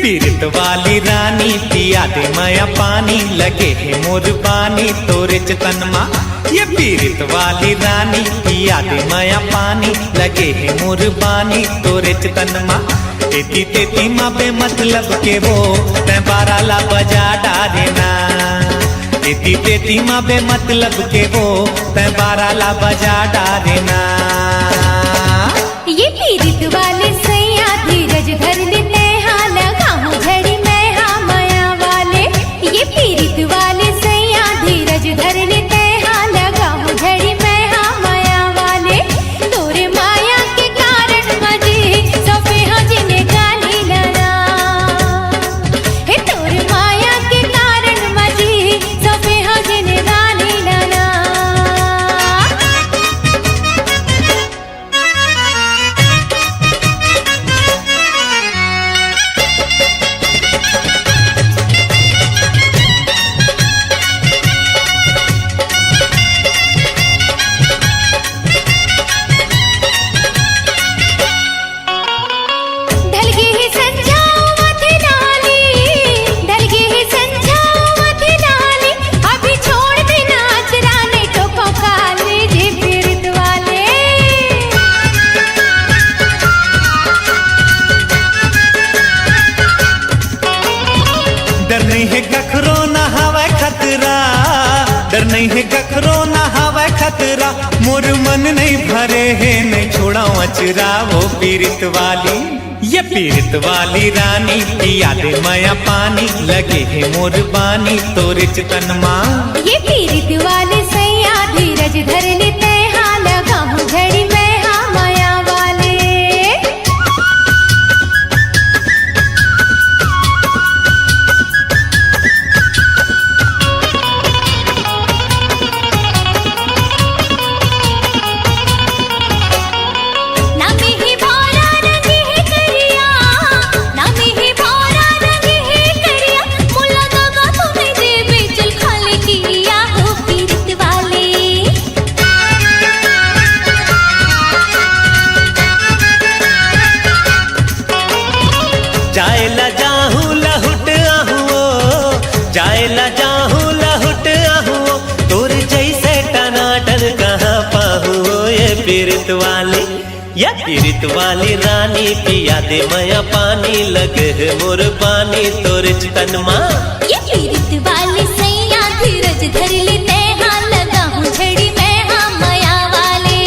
पीरत वाली रानी पिया दे माया पानी लगे है मोर पानी तोरे चतन माँ। ये पीरत वाली रानी पिया दे माया पानी लगे है मोर पानी तोरे चतन माँ। तेती तेती माँ बे मतलब के वो तै बारा ला बजा डारे ना। तेती तेती माँ बे मतलब के वो तै बारा ला बजा डारे ना। ये पीरत वाले सैया धीरज धर लेते हाँ लगाऊं झड़ी मैं हाँ माया वाले। ये पीरत वाले सैया धीरज धर लेते हाँ लगाऊं झड़ी मैं हाँ माया वाले। तोरे माया के कारण मजे सफे हजने गाली लड़ा। हे तोरे माया के कारण मजे सफे हजने गाली लड़ा। डर नहीं है कखरो ना हवा खतरा, डर नहीं है कखरो ना हवा खतरा। मोर मन नहीं भरे है नहीं छोड़ा अचरा वो पीरत वाली। ये पीरत वाली रानी पिया दे माया पानी लगे है मोर बानी तोरे चतन माँ। ये पीरत वाले सैया धीरज धर लेते हाँ लगाऊं झड़ी मैं हाँ माया वाले। जायला जाहू लहुट आहुओ, जायला जाहू लहुट आहुओ। तोर जैसे टनाटन कहाँ पाहुओ ये पीरत वाली। या पीरत वाली रानी पिया दे माया पानी लगे है मोर पानी तोरे चतन माँ। ये पीरत वाले सैया धीरज धर लेते हाँ लगाऊं झड़ी मैं हाँ माया वाले।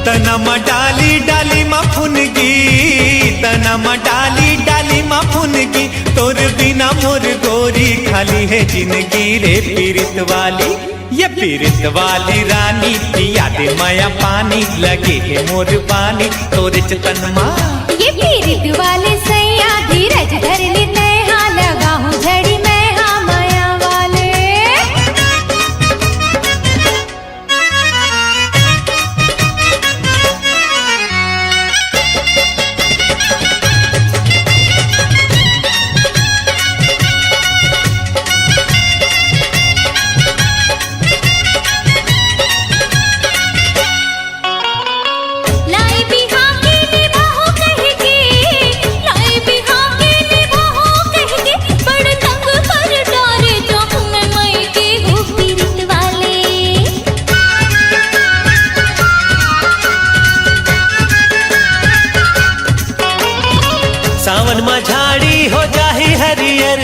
तनमा डाली डाली मफुनगी, तनमा डाली डाली मफुनगी। तोर बिना मोर गोरी खाली है जिंदगी रे पीरत वाली। ये पीरत वाली रानी पिया दे माया पानी लगे है मोर पानी तोरे चतन माँ। ये पीरत वाले सैया धीरज धर लेते हाँ लगाऊं झड़ी मैं हाँ माया वाले। लाई बिहार के निभाओ कह के, लाई बिहार के निभाओ कह के। बड़ तंग कर डारे जाऊं मैं मई के हो पीरत वाले। सावन में झाड़ी हो जाही हरियर,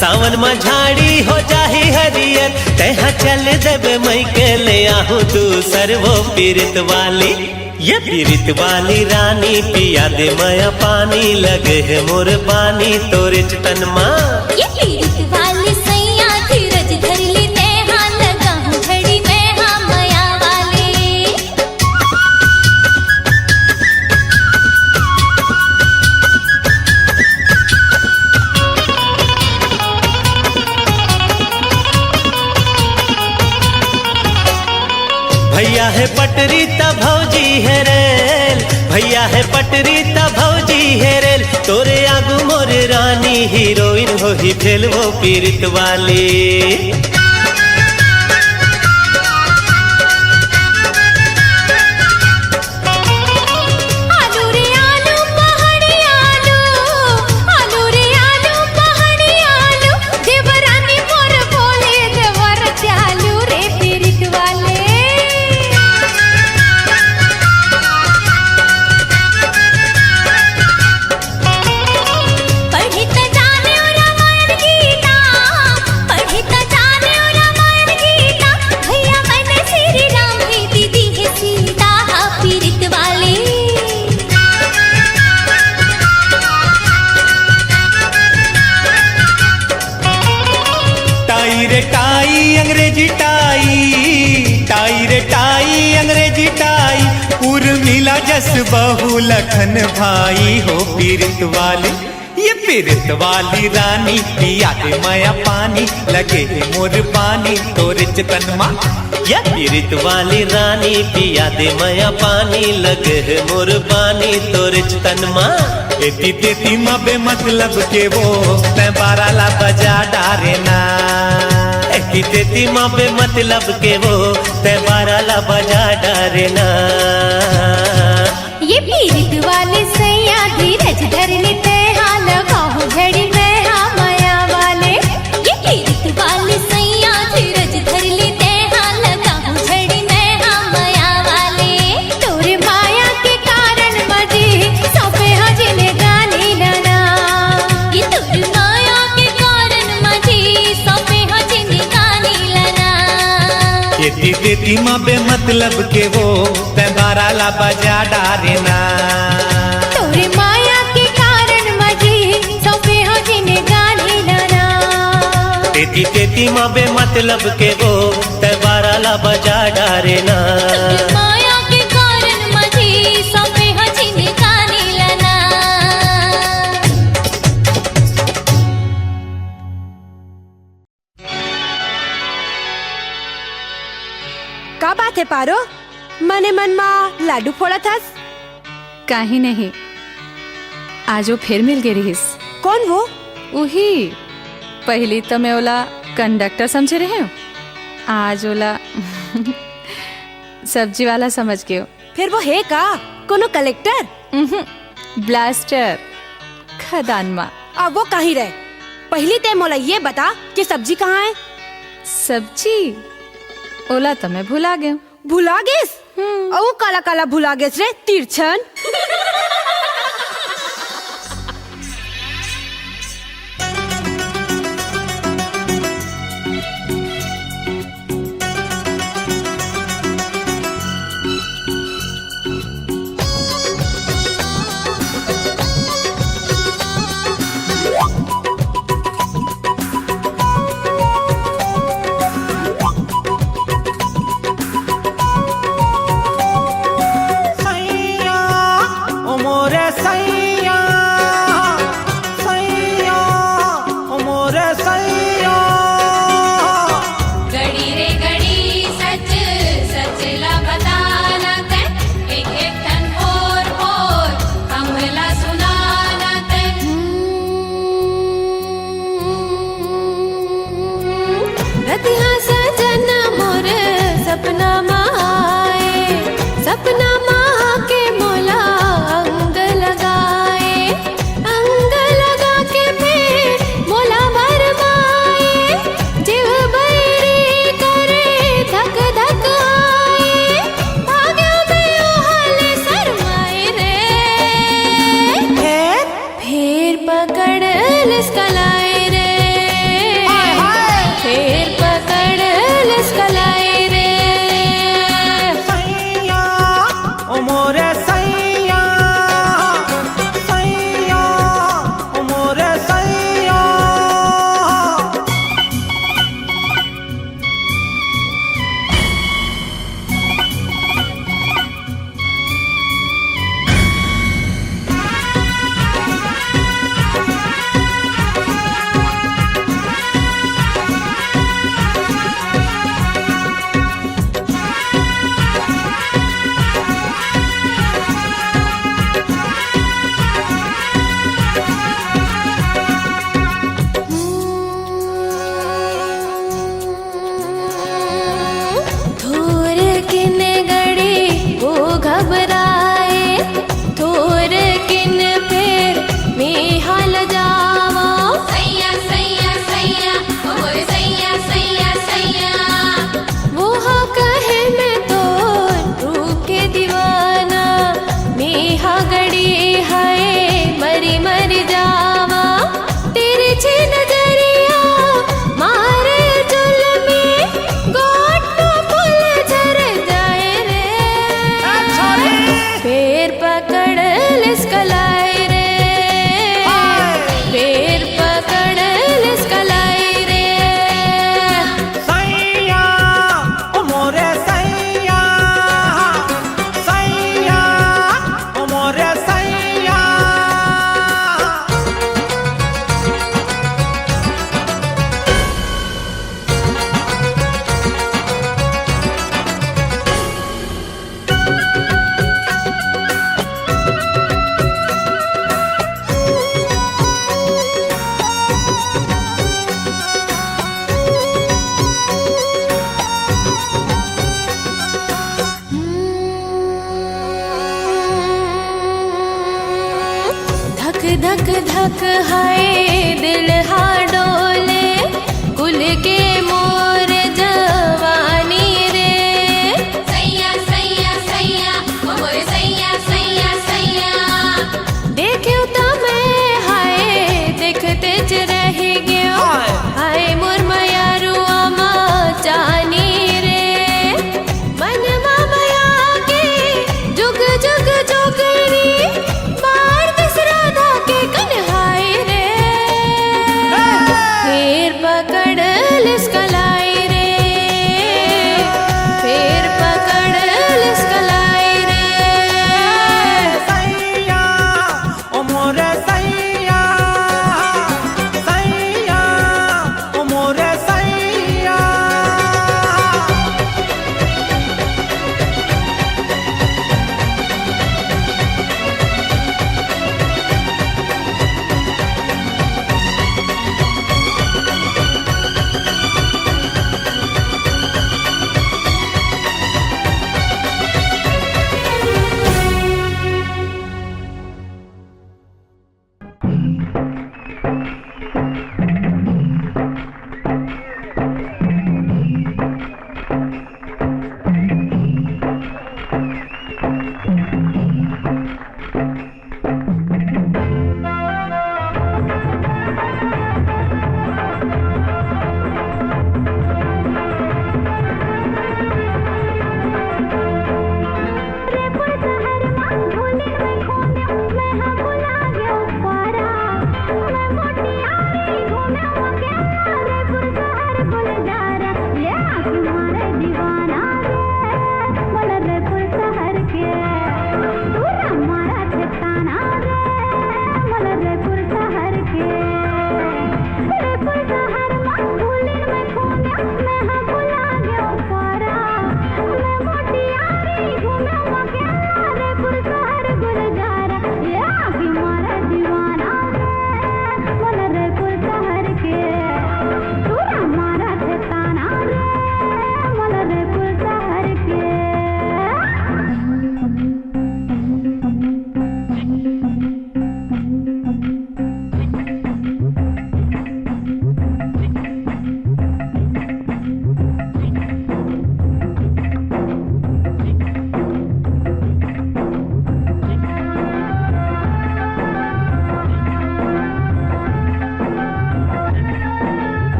सावन में झाड़ी हो जाही हरियर। तैहा चल देवे मई के ले आहू दूसर वो पीरत वाली। ये पीरत वाली रानी पिया दे माया पानी लगे है मोर पानी तोरे चतन माँ। ये पीरत वाले सैया धीरज धर लेते हाँ लगाऊं झड़ी मैं हाँ माया वाले। भैया है पटरी त भौजी है रेल, तोरे आगू मोरे रानी हीरोइन हो ही भेल वो पीरित वाली। अंग्रेजी टाई, टाई रे टाई अंग्रेजी टाई, उर्मिला जस बहू लखन भाई हो पीरित वाली। ये पीरित वाली रानी पिया दे माया पानी, लगे है मोर पानी तोरे चितन माँ। ये पीरित वाली रानी पिया दे माया पानी, लगे है मोर पानी तोरे चितन माँ। एती तेती माँ बे मतलब के वो तै बारा ला बजा डारे ना। एती तेती माँ बे मतलब के वो तै बारा ला बजा डारे ना। ये पीरित वाले सैया धीरज धर लेते हाल गाँव घड़ी में हाँ माया वाले। ये पीरित वाले सैया धीरज धर लेते हाल गाँव घड़ी में हाँ माया वाले। तोरे माया के कारण मजे सौंपे हजने गाने लाना। ये तोरे माया के कारण मजे सौंपे हजने गाने लाना। एती तेती माँ बे मतलब के वो तै बारा ला बजा डारे ना। तोरे माया के कारण मजे सौंपे हजने गाने लाना। तेती तेती माँ बे मतलब के वो तै बारा ला बजा डारे ना। माया के कारण मजे सौंपे हजने गाने लाना। का बात है पारो, मने मन में लाडू फोड़ा थस? काहे नहीं, आज वो फिर मिल गई रहीस। कौन वो? वही पहली तो मैं ओला कंडक्टर समझे रहे हो, आज ओला सब्जी वाला समझ के हो। फिर वो है का कोनो कलेक्टर? ब्लास्टर खदान माँ। अब वो कहीं रहे? पहली ते मोला ये बता कि सब्जी कहाँ है? सब्जी ओला तो मैं भुला गया। भुला गेस? ओ काला काला भुला गेस रे तिरछन। धक धक धक हाय दिल हा डोले कुल के मोर जवानी रे सैया सैया सैया ओ मोर सैया सैया सैया देखियो तो मैं हाय देखते च रह गयो हाय मोर मयारू आमा जानी रे मन माया के जुग जुग जोगरी मार दस राधा के कन्हाई रे फिर पकड़ लिस्कलाई रे फिर पकड़ लिस्कलाई रे सैया ओ मोरे सैया सैया ओ मोरे सैया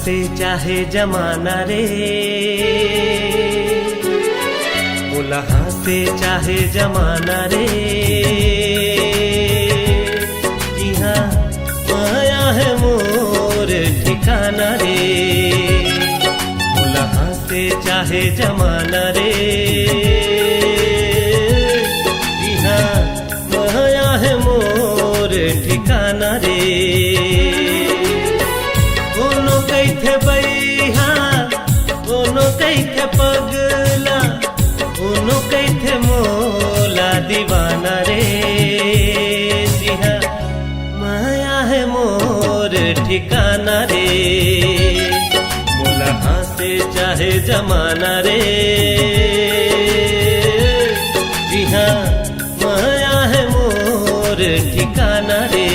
से चाहे जमाना रे, मुलहा से चाहे जमाना रे, जी हाँ माया है मोर ठिकाना रे, मुलहा से चाहे जमाना रे, जी हाँ माया है मोर ठिकाना रे। कोनो कैथे बैहा, कोनो कैथे पगला, कोनो कैथे मोला दीवाना रे, जी हाँ माया है मोर ठिकाना रे, मुलहा से चाहे जमाना रे, जी हाँ माया है मोर ठिकाना रे।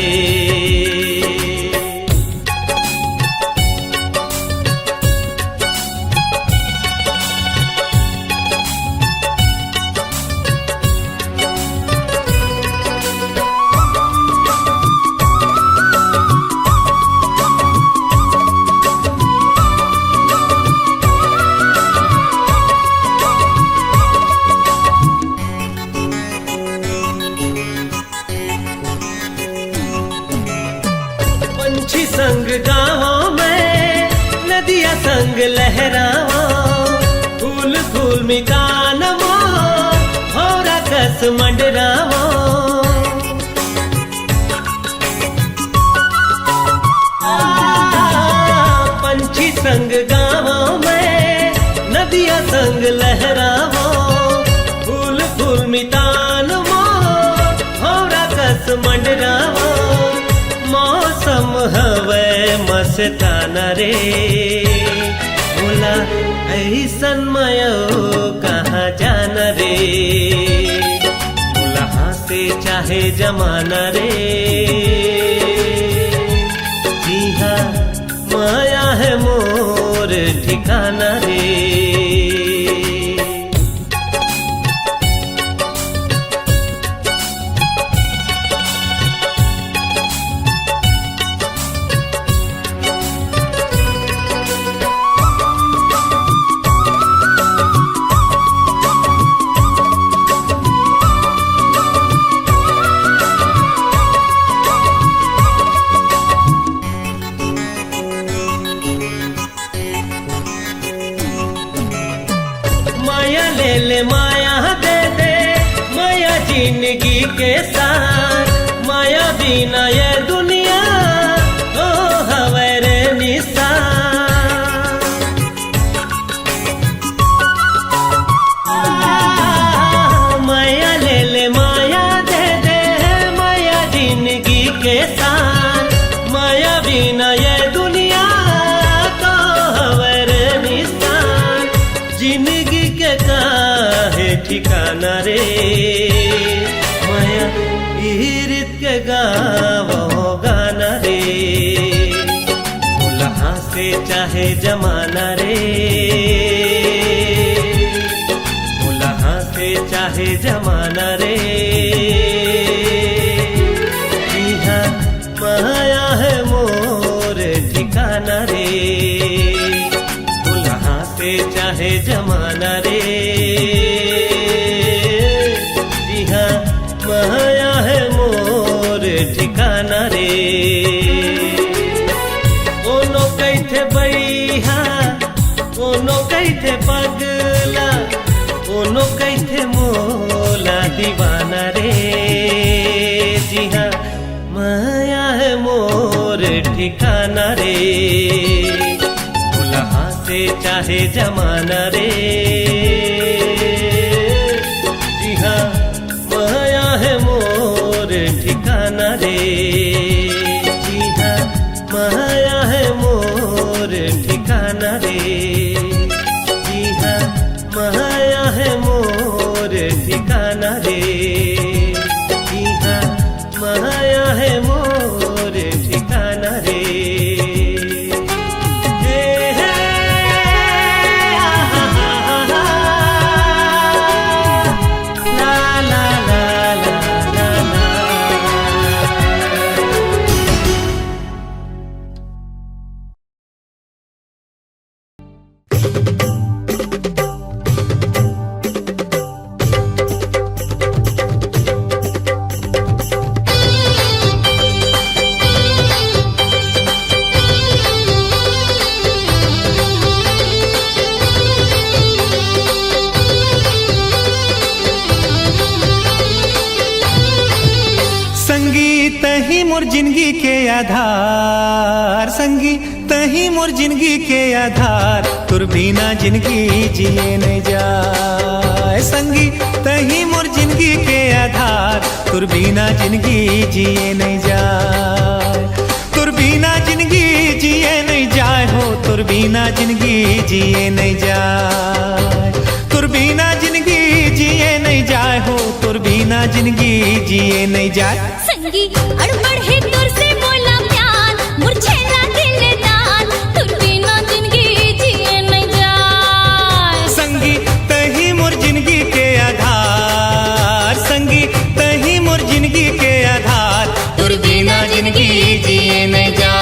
पंछी संग गाँव में नदिया संग लहरावा, फूल फूल मितान होरा कस मंडरावा, पंछी संग गाँव में नदिया संग लहरावा, फूल फूल मितान होरा कस मंडरावा, मौसम हवे मस्ताना रे, बोला ऐसन मयो कहाँ जाना रे, मुलहा से चाहे जमाना रे, जी हाँ माया है मोर ठिकाना रे। माया ले ले माया दे दे, माया जिंदगी के साथ, माया बिना ये दुनिया ओ हवे रे निशान, माया ले ले माया दे दे, माया जिंदगी के साथ, माया बिना ये दुनिया तो हवे रे निशान, जिंदगी के काहे ठिकाना रे, माया इरित के गावो गाना रे, मुलहा से चाहे जमाना रे, मुलहा से चाहे जमाना रे, जी हाँ माया है मोर ठिकाना रे, मुलहा से चाहे जमाना रे, जी हाँ माया है मोर ठिकाना रे। कोनो कैथे बैहा, कोनो कैथे पगला, कोनो कैथे मोला दीवाना रे, जी हाँ माया है मोर ठिकाना रे, मुलहा से चाहे जमाना रे, जी हाँ माया है मोर ठिकाना रे, जी हाँ माया है मोर ठिकाना रे, जी हाँ माया है मोर ठिकाना रे, जी हाँ माया है मोर ठिकाना रे। हे हे आ हा हा हा। संगीत ही मोर जिंदगी के आधार, संगीत ही मोर जिंदगी के आधार, तुर बिना जिंदगी जिए नहीं जाए। संगीत ही मोर जिंदगी के आधार, तुर बिना जिंदगी जिए नहीं जाए। तुर बिना जिंदगी जिए नहीं जाए हो, तुर बिना जिंदगी जिए नहीं जाए। तुर बिना जिंदगी जिए नहीं जाए हो, तुर बिना जिंदगी जिए नहीं जाए। संगी अड़बड़ है तुर से बोला प्यार, मुरझेला दिल दान, तुर बिना जिंदगी जिए नहीं जाए। संगी तही मोर जिंदगी के आधार, संगी तही मोर जिंदगी के आधार, तुर बिना जिंदगी जिए नहीं जाए।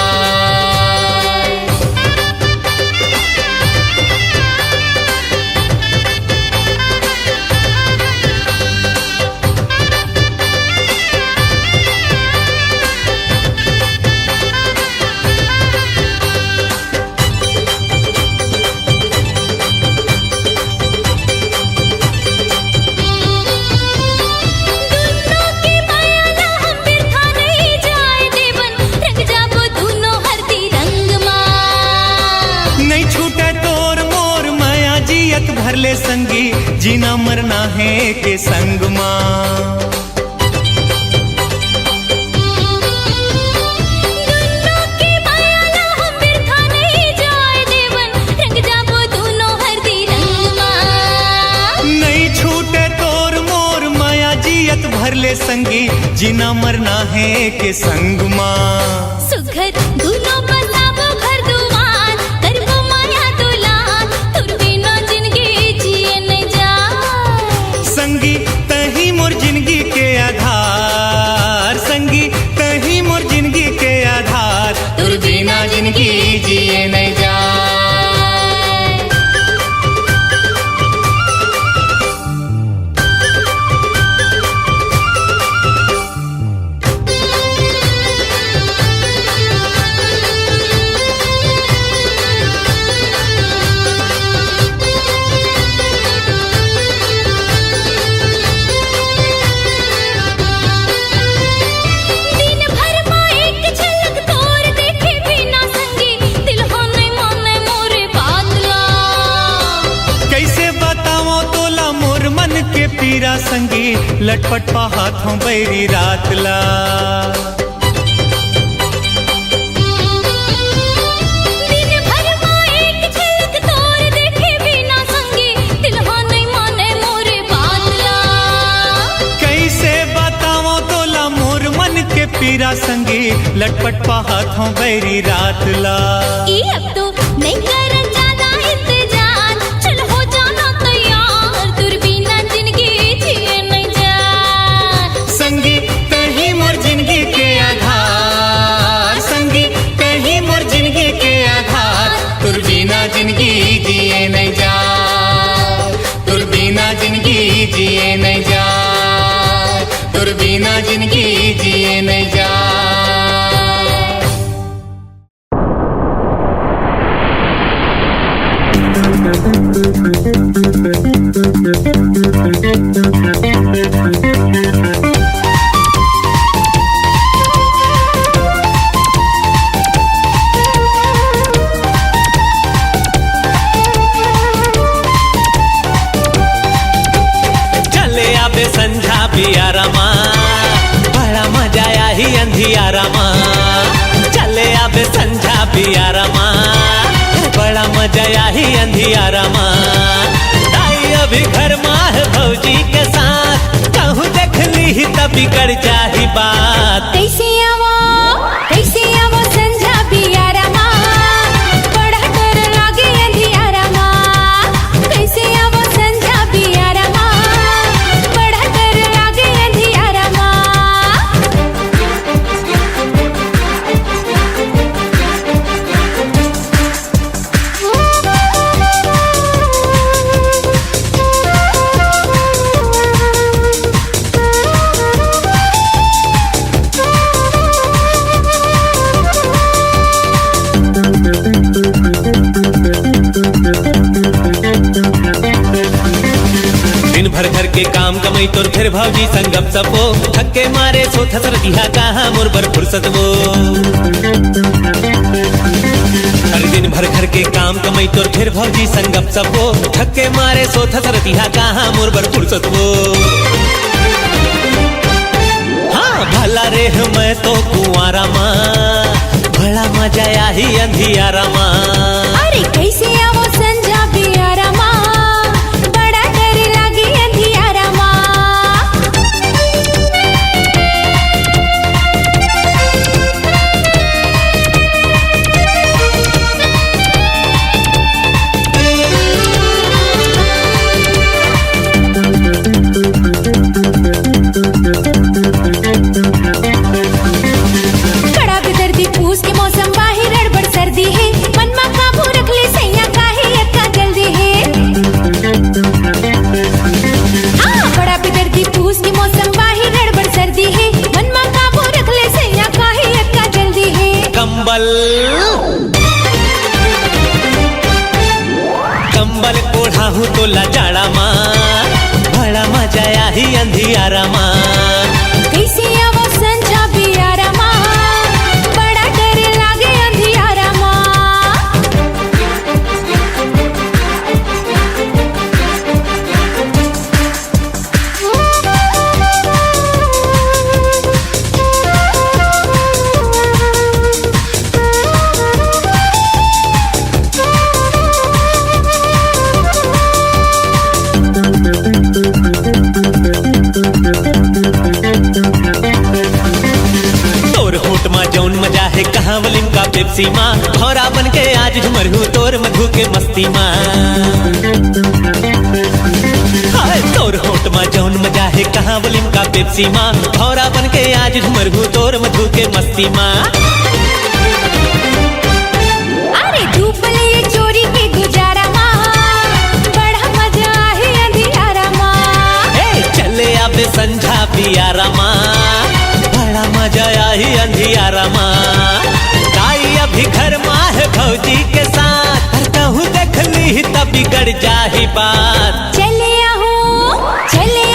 भरले संगी जीना मरना है के संग माँ। नहीं छूटे तोर मोर माया जियत भरले संगी जीना मरना है के संग माँ। सुघर दूनो बसाबो घर दुआर, करबो माया दुलार, तुर बिना जिंदगी जिए नहीं जाए। संगी तही मोर जिंदगी के आधार, संगी तही मोर जिंदगी के आधार, तुर बिना जिंदगी जिए नहीं जाए। पीरा संगी लटपट पा हाथों बैरी रात ला। दिन भर में एक झलक तोर देखे बिना संगी, दिल हो नहीं माने मोरे बात ला। कैसे बताओ तोला मोर मन के पीरा संगी लटपट पा हाथों बैरी रात ला। अब तो नहीं कर ज्यादा इंतजार, चल हो जाना तैयार, तुर बिना जिंदगी जिए नहीं जाए। संगी तही मोर जिंदगी के आधार, संगी तही मोर जिंदगी के आधार, तुर बिना जिंदगी जिए नहीं जाए। तुर बिना जिंदगी जिए नहीं जाए, तुर बिना जिंदगी जिए नहीं जाए। चले आबे संझा पियारा माँ, बड़ा मजा आई अंधियारा माँ। चले आबे संझा पियारा माँ, बड़ा मजा आई अंधियारा माँ। ताई अभी घर माँ है भौजी के साथ, कहूँ देख ली तब बिगड़ जाही बात। कैसे आवो संझा पियारा माँ, बड़ा डर लागे अंधियारा माँ। कैसे आवो संझा पियारा माँ, बड़ा डर लागे अंधियारा माँ। कमाई तोर फिर भौजी संगम सबो थके मारे सो थसर दिहा कहाँ मोर बर फुर्सत वो हर दिन भर घर के काम कमाई तोर फिर भौजी संगम सबो थके मारे सो थसर दिहा कहाँ मोर बर फुर्सत वो हाँ भला रे मैं तो कुंवारा माँ बड़ा मजा आई अंधियारा माँ अरे कैसे आवो संजा बियारा माँ बड़ा डर लागी अंधियारा माँ कड़ा बेदर्दी पूस के मौसम बाहिर हड़बड़ सर्दी है मन मा काबू रख ले सैया काहे यक्का जल्दी है हाँ बड़ा बेदर्दी पूस के मौसम बाहिर हड़बड़ सर्दी है मन मा काबू रख ले सैया काहे यक्का जल्दी है कंबल कंबल ओढ़ा हूँ तो लाजाड़ा माँ बड़ा मजा आई अंधियारा माँ कैसे आवो संजा बियारा माँ बड़ा डर लागे अंधियारा माँ तोर होट माँ जौन मजा है कहाँ वलिम का पेप्सी माँ भौरा बन के आज झुमर हूँ तोर मधु के मस्ती माँ हाय तोर होट माँ जौन मजा है कहाँ वलिम का पेप्सी माँ भौरा बन के आज झुमर हूँ तोर मधु के मस्ती माँ अरे धूप ले चोरी के गुजारा माँ बड़ा मजा है अंधियारा माँ ए चले आबे संझा पियारा माँ बड़ा मजा आई अंधियारा माँ ताई अभी घर माँ है भौजी के साथ कहूँ देख ली तब बिगड़ जाही बात चले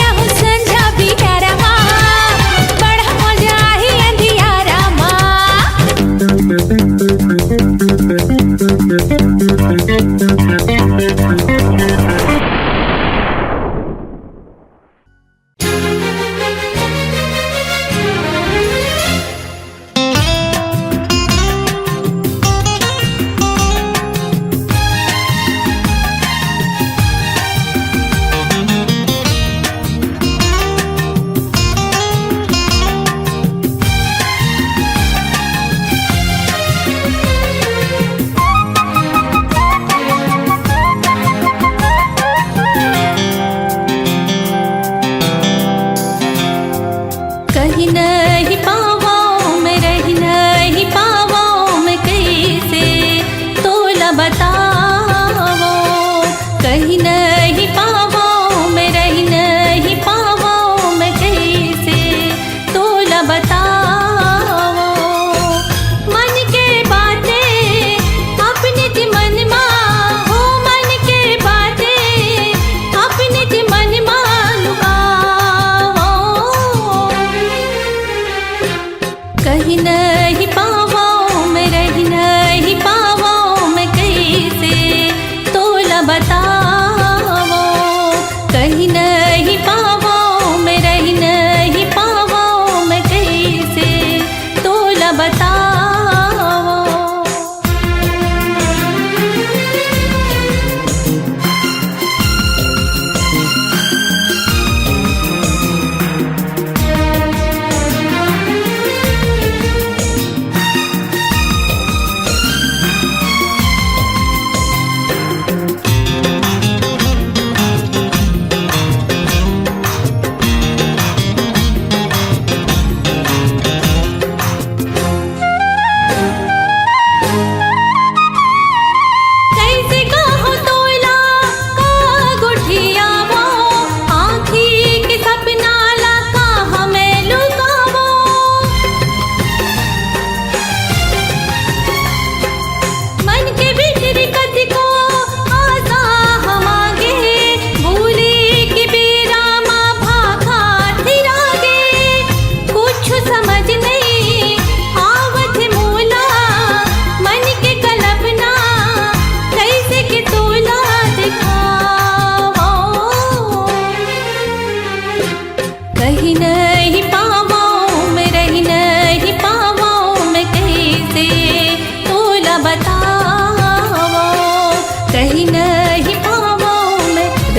आहू संझा बियारा माँ बड़ा मजा है अंधियारा माँ कहीं नहीं पावा मैं रही नहीं पावा मैं कैसे तोला बतावो कहीं नहीं पावा मैं रही नहीं पावा मैं कैसे तोला बतावो मन के बातें अपने जी मन मा हो मन के बातें अपने जी मन मा लुकावो कहीं नहीं पावा मैं रही नहीं पावा मैं कैसे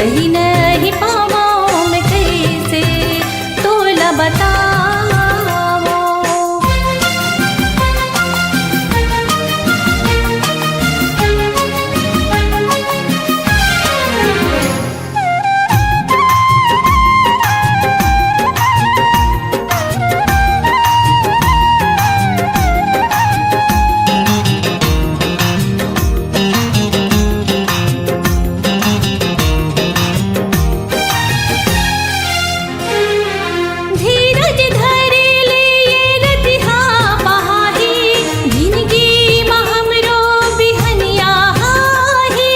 रही नहीं पावा मैं कैसे तोला बताओ। धीरज धरे ले ये रतिहा बहाही, जिंदगी में हमरो बिहनिया हाही।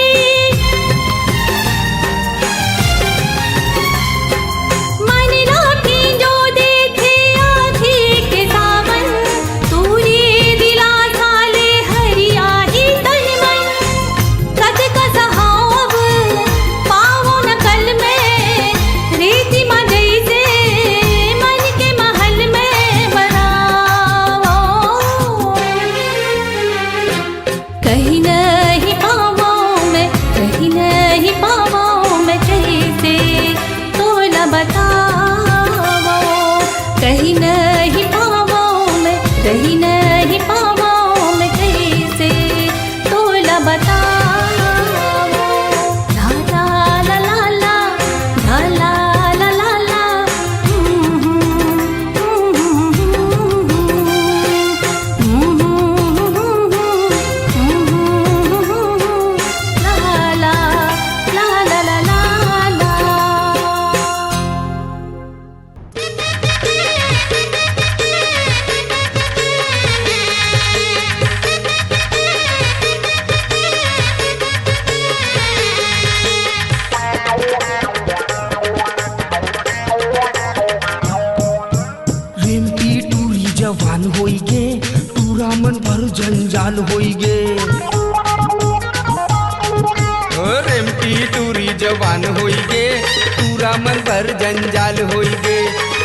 मन राखी जो देखे आँखी के सावन, तूरे दिला साले हरिया ही तन मन। कद का सहाब पावो न कल में, रेती मा जैसे मन के महल में बनाओ। कहीं नहीं पावो मैं, कहीं नहीं पावो मैं कैसे तोला बताओ। कहीं नहीं पावो मैं, कहीं नहीं पावो मैं कैसे तोला बताओ। ला ला ला ला ला, ला ला ला ला ला, ला ला ला ला ला ला ला। रेमटी टूरी जवान होई गे, टूरा मन भर जंजाल होई गे। रेमटी टूरी जवान होई गे, टूरा मन भर जंजाल होई गे।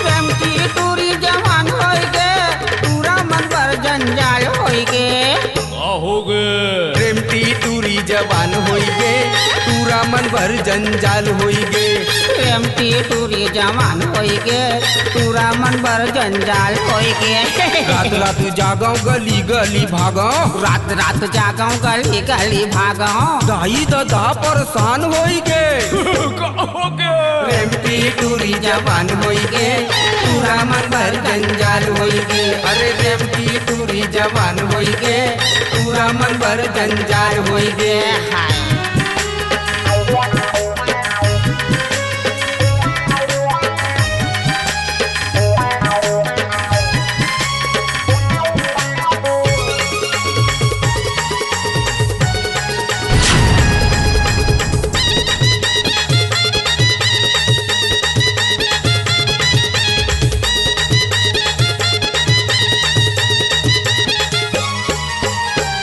रेमटी टूरी जवान होई गे, पूरा मन पर जंजाल होई गे। रेमटी टूरी जवान होई गे, टूरा मन भर जंजाल होई गे। रेमटी टूरी जवान होई गे, पूरा मन पर जंजाल होई गे। रात रात जागाओ गली गली भागाओ, रात रात जागाओ गली गली भागाओ। दाई दादा परेशान होई गे। रेमटी टूरी जवान होई गे, टूरा मन भर जंजाल होई गे। अरे रेमटी टूरी जवान होई गे, टूरा मन भर जंजाल होई गे।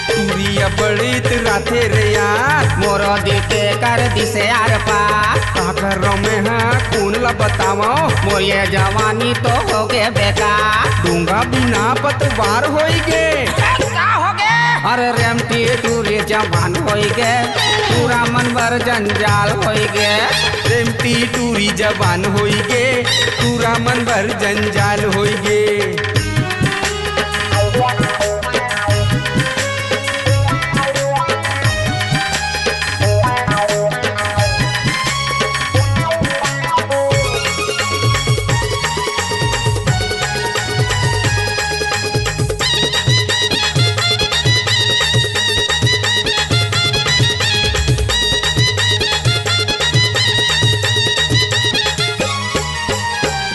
टूरिया बड़ी राते रे यार, मोरो दिखे कर दिसे आर पार। का कर रहा मैं हाँ कौन ला बताओ। मोर ये जवानी तो हो गे बेकार। डूंगा बिना पतवार होई गे। का हो गे? अरे रेमटी टूरी जवान होई गे, पूरा मन भर जंजाल होई गे। रेमटी टूरी जवान होई गे, टूरा मन भर जंजाल होई गे।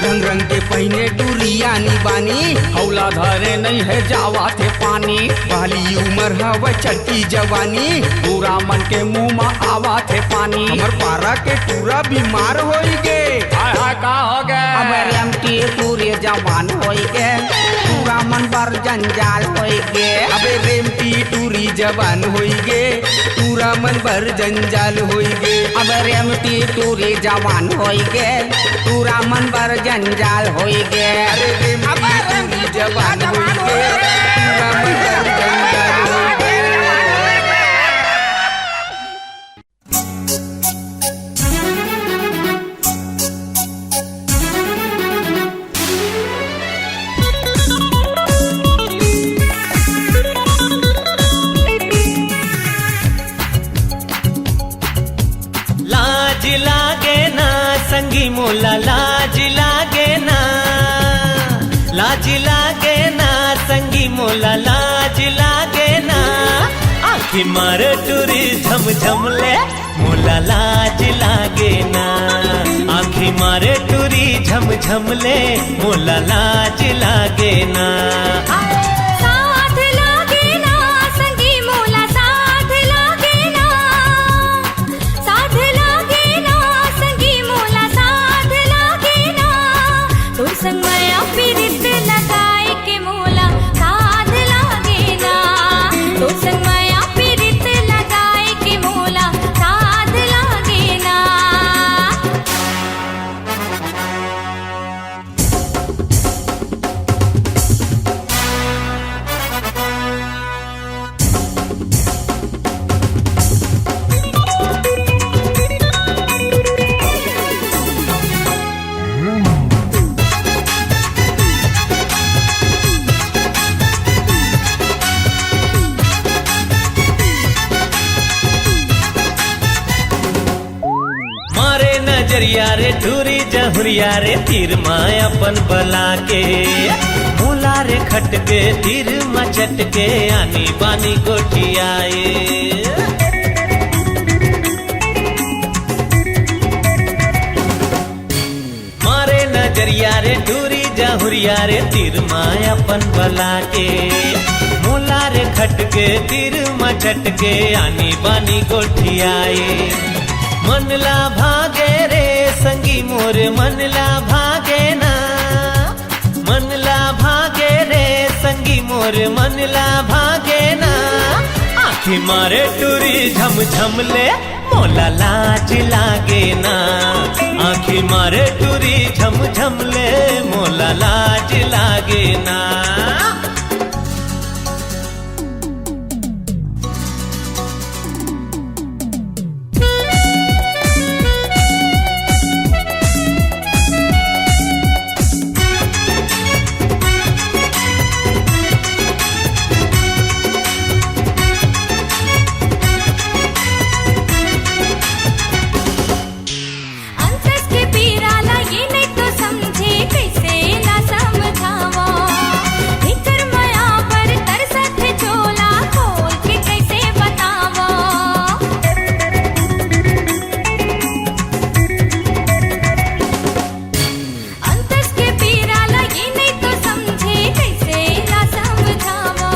रंग रंग के पहने टूरिया निबानी, हौला धरे नहीं है जावा थे पानी। वाली उम्र हवा चढ़ती जवानी, पूरा मन के मुंह में आवा थे पानी। हमर पारा के टूरा बीमार होई गे। हाय हाय का हो गए? अब रेमटी टूरी जवान होई गे, पूरा मन भर जंजाल होई गे। अबे रेमटी टूरी जवान होई गे, पूरा मन भर जंजाल होई गे। अब रेमटी टूरी जवान होई गे, पूरा मन भर जंजाल होई गे। अरे रेमटी टूरी जवान होई गे, पूरा मन भर जंजाल होई गे। मोला लाज लागे ना, लाज लागे ना संगी मोला लाज लागे ना। आँखी मारे टूरी झम झम ले मोला लाज लागे ना, आँखी मारे टूरी झम झम ले मोला लाज लागे ना। साथ लागे ना संगी मोला साथ लागे ना, साथ लागे ना संगी मोला साथ लागे ना। तो संग माया पीरित लगाए के मोला साथ लागे ना, तो संग माया पीरित लगाए के मोला साथ लागे ना। मारे नजरिया रे टूरी जहुरिया रे तीर मायापन बला के, मोला रे खटके तीर मचट के आनी बानी गोठियाए। मारे नजरिया रे टूरी जहुरिया रे तीर मायापन बला के, मोला रे खटके तीर मचट के आनी बानी गोठियाए। मनला भागे रे संगी मोर मनला भागे ना, मनला भागे रे संगी मोर मनला भागे ना। आँखी मारे टूरी झम झम ले मोला लाज लागे ना, आँखी मारे टूरी झम झम ले मोला लाज लागे ना। अंतस के पीराला ये नहीं तो समझे कैसे ना समझावा। भीतर माया पर तरसत है चोला खोल के कैसे बतावा। अंतस के पीराला ये नहीं तो समझे कैसे ना समझावा।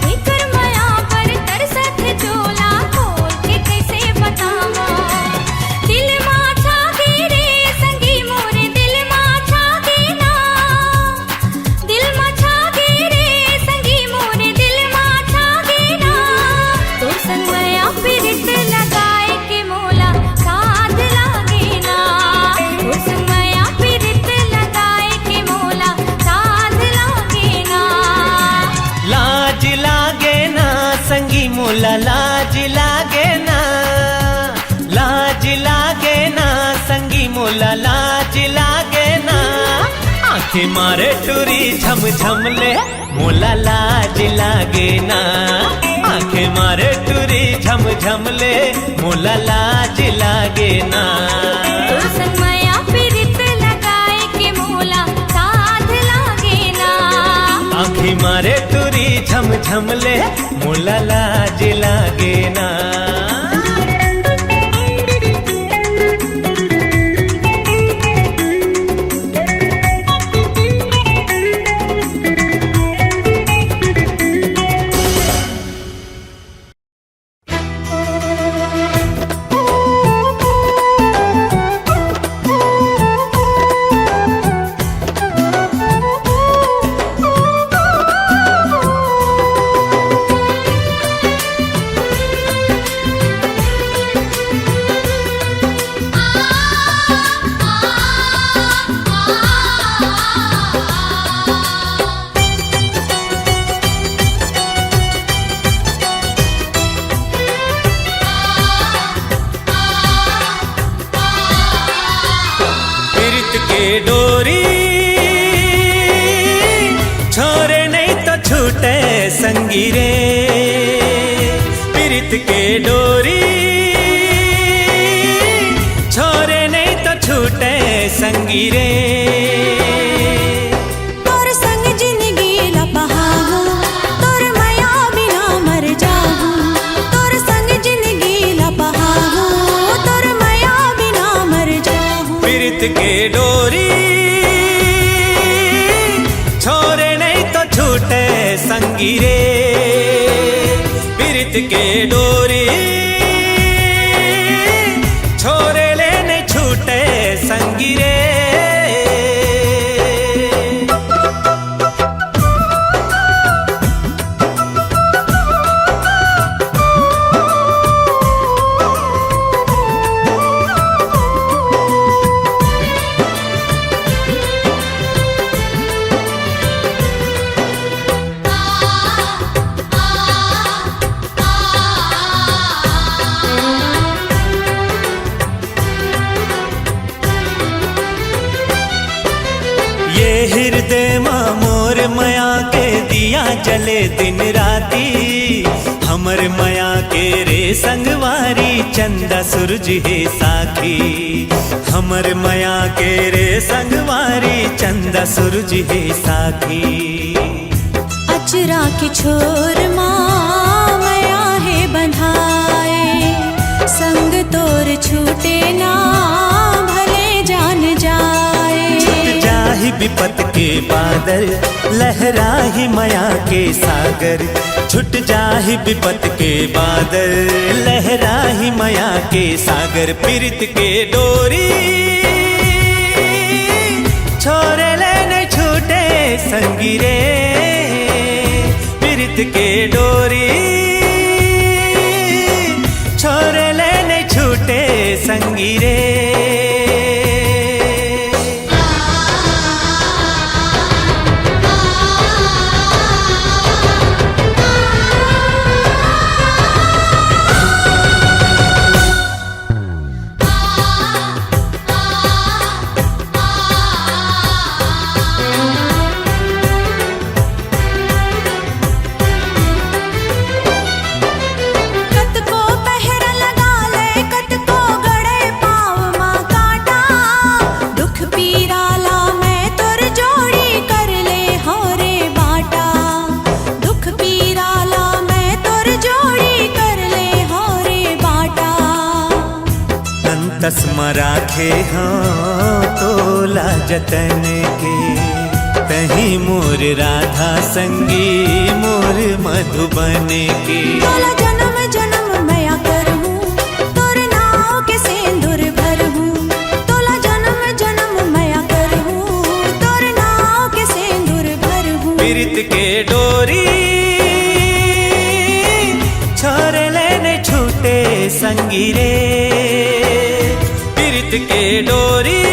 भीतर माया पर तरसत है चोला खोल के कैसे बतावा। दिल माँ छागे रे संगी मोरे दिल माँ छागे ना, दिल माँ छागे रे संगी मोरे दिल माँ छागे ना। तो संग माया पीरित लगाए के मोला साथ लागे ना, तो संग माया पीरित लगाए के मोला साथ लागे ना। लाज लागे ना संगी मोला लाज लागे ना, लाज लागे ना संगी मोला लाज लागे ना। आँखें मारे टूरी झम झम ले मोला लाज लागे ना, आँखें मारे टूरी झम झम ले मोला लाज लागे ना। तो संग माया पीरित लगाए के मोला साथ लागे ना, आँखें मारे टूरी झम झम ले मोला लाज लागे ना। डोरी छोरे नहीं तो छूटे संगी रे, पीरित के डोरी छोरे नहीं तो छूटे संगी रे। तोर संग जिंदगी लपहाऊं, तोर माया बिना मर जाऊं। तोर संग जिंदगी लपहाऊं, तोर माया बिना मर जाऊं। पीरित के डोरी छोरे नहीं तो छूटे संगी रे। पीरित के डोरी छोरे ले नहीं छूटे संगी रे। ये हृदय माँ मोर मया के दिया जले दिन राती। हमर मया के रे संगवारी चंदा सूरज है साखी। हमर मया के रे संगवारी चंदा सूरज है साखी। अचरा के छोर माँ मया है बंधाए। संग तोर छूटे ना भले जान जाए। छुट जाहि विपत के बादल लहराही मया के सागर। छुट जाहि विपत के बादल लहराही मया के सागर। पीरित के डोरी छोरे लेने छूटे संगी रे। पीरित के डोरी छोरे लेने छूटे संगी रे। कतको पहर लगा ले, कतको गड़े पाँव माँ काटा। दुख पीराला मैं तोर जोड़ी कर ले होरे बाटा। दुख पीराला मैं तोर जोड़ी कर ले होरे बाटा। अंतस मराखे हाँ तोला जतन के। तही मोर राधा संगी मोर मधुबन के। तोला जन्म जन्म मया करहूँ, तोर नाव के सिंदूर भरहूँ। तोला जन्म जन्म मया करहूँ, तोर नाव के सिंदूर भरहूँ। पीरित के डोरी छोरे लेने छूटे संगी रे। पीरित के डोरी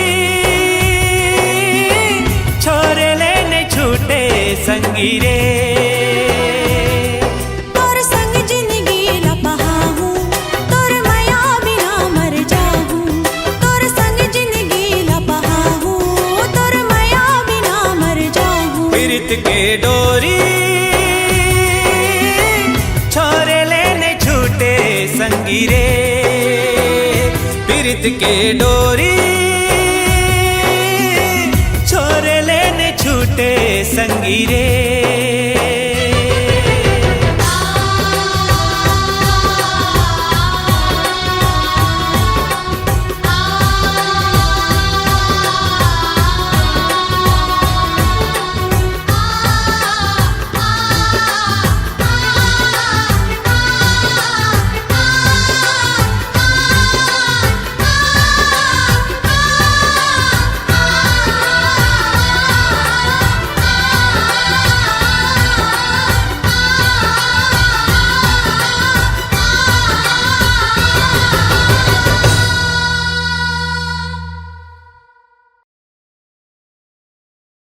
छोरे लेने छूटे संगी रे। तोर संग जिंदगी लपहाऊं, तोर माया बिना मर जाऊं। तोर संग जिंदगी लपहाऊं, तोर माया बिना मर जाऊं। पीरित के डोरी छोरे लेने छूटे संगी रे। पीरित के डोरी छोरे लेने छूटे संगी रे।